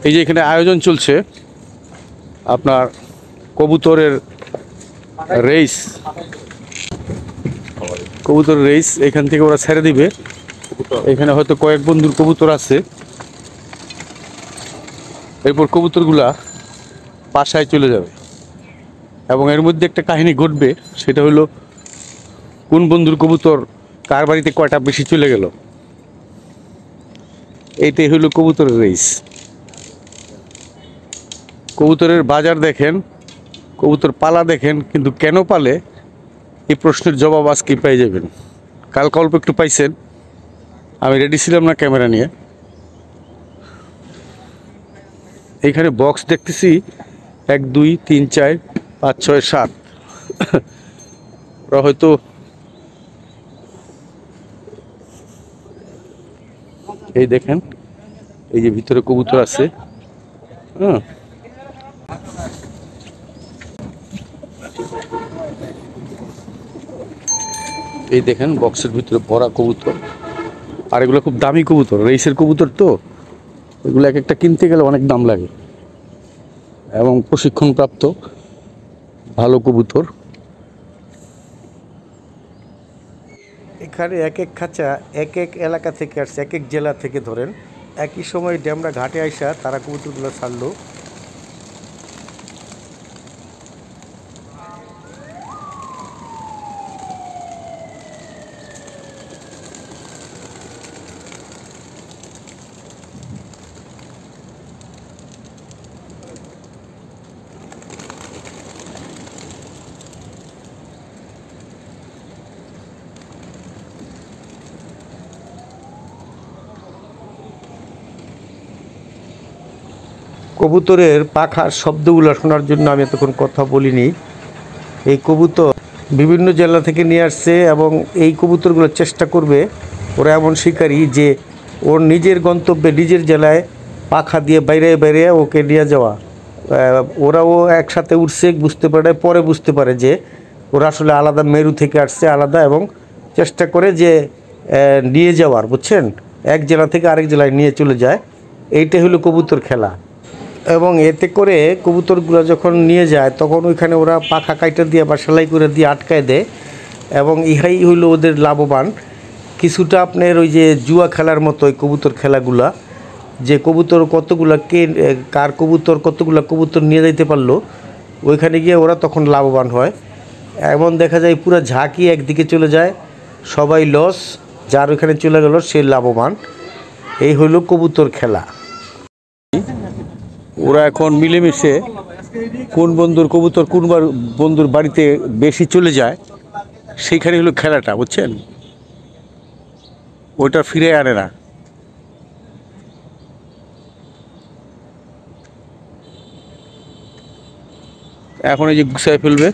এই যে এখানে আয়োজন চলছে আপনার কবুতরের রেস। কবুতরের রেস এখান থেকে ওরা ছেড়ে দিবে। এখানে হয়তো কয়েক বন্ধুর কবুতর আছে। এরপর কবুতরগুলা বাসায় চলে যাবে এবং এর মধ্যে একটা কাহিনী ঘটবে, সেটা হলো কোন বন্ধুর কবুতর কার বাড়িতে কয়টা বেশি চলে গেল। এইটাই হলো কবুতরের রেস। কবুতরের বাজার দেখেন, কবুতর পালা দেখেন, কিন্তু কেন পালে এই প্রশ্নের জবাব আজকে পেয়ে যাবেন। কালকে অল্প একটু পাইছেন, আমি রেডি ছিলাম না ক্যামেরা নিয়ে। এইখানে বক্স দেখতেছি 1 2 3 4 5 6 7। ওরা হয়তো এই দেখেন, এই যে ভিতরে কবুতর আছে। এই দেখেন বক্সের ভিতরে ভরা কবুতর, আর এগুলো খুব দামি কবুতর, রেসের কবুতর তো। এগুলো এক একটা কিনতে গেলে অনেক দাম লাগে এবং প্রশিক্ষণপ্রাপ্ত ভালো কবুতর। এখানে এক এক খাঁচা এক এক এলাকা থেকে আসছে, এক এক জেলা থেকে। ধরেন একই সময় ড্যামরা ঘাটে আইসা তারা কবুতরগুলো ছাড়লো। কবুতরের পাখার শব্দগুলো শোনার জন্য আমি এতক্ষণ কথা বলিনি। এই কবুতর বিভিন্ন জেলা থেকে নিয়ে আসছে এবং এই কবুতরগুলো চেষ্টা করবে, ওরা এমন শিকারী যে ওর নিজের গন্তব্যে নিজের জেলায় পাখা দিয়ে বাইরে বাইরে ওকে নিয়ে যাওয়া। ওরাও একসাথে উঠছে, বুঝতে পারে, পরে বুঝতে পারে যে ওরা আসলে আলাদা মেরু থেকে আসছে আলাদা, এবং চেষ্টা করে যে নিয়ে যাওয়ার, বুঝছেন, এক জেলা থেকে আরেক জেলায় নিয়ে চলে যায়। এইটাই হলো কবুতর খেলা। এবং এতে করে কবুতরগুলো যখন নিয়ে যায় তখন ওইখানে ওরা পাখা কাইটা দিয়ে বা সেলাই করে দিয়ে আটকায় দেয়, এবং ইহাই হইল ওদের লাভবান। কিছুটা আপনার ওই যে জুয়া খেলার মতো ওই কবুতর খেলাগুলা, যে কবুতর কতগুলা কার কবুতর কতগুলা কবুতর নিয়ে যাইতে পারলো, ওইখানে গিয়ে ওরা তখন লাভবান হয়। এমন দেখা যায় পুরো ঝাঁকি একদিকে চলে যায়, সবাই লস, যার ওইখানে চলে গেল সে লাভবান। এই হইল কবুতর খেলা। ওরা এখন মিলেমিশে কোন বন্ধুর কবুতর কোন বন্ধুর বাড়িতে বেশি চলে যায় সেইখানে হলো খেলাটা, বুঝছেন। ওইটা ফিরে আনে না। এখন এই যে গুছায় ফেলবে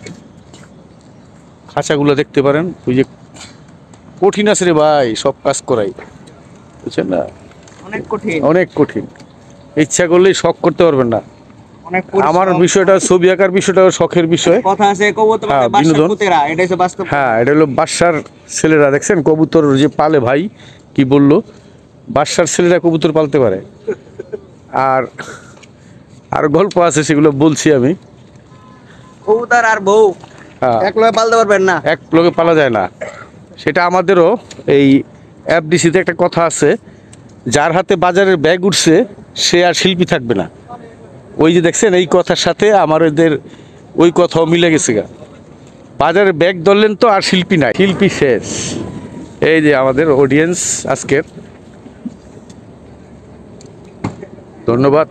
খাঁচাগুলো, দেখতে পারেন। ওই যে কঠিন আছে রে ভাই, সব কাজ করাই, বুঝছেন না, অনেক কঠিন, অনেক কঠিন। ইচ্ছা করলেই শখ করতে পারবেন না। আমার বিষয়টা ছবি আঁকার বিষয়টা শখের বিষয়, বিনোদন। হ্যাঁ, এটা হলো বাসার ছেলেরা, দেখছেন কবুতর যে পালে, ভাই কি বললো, বাসার ছেলেরা কবুতর পালতে পারে। আর গল্প আছে, সেগুলো বলছি আমি। কবুতর আর বউ এক লগে পালতে পারবেন না, এক লগে পালা যায় না। সেটা আমাদেরও এই এফডিসিতে একটা কথা আছে, যার হাতে বাজারের ব্যাগ উঠছে সে আর শিল্পী থাকবে না। ওই যে দেখছেন, এই কথার সাথে আমার ওদের ওই কথাও মিলে গেছে গা। বাজারে ব্যাগ ধরলেন তো আর শিল্পী নাই, শিল্পী শেষ। এই যে আমাদের অডিয়েন্স আজকের, ধন্যবাদ।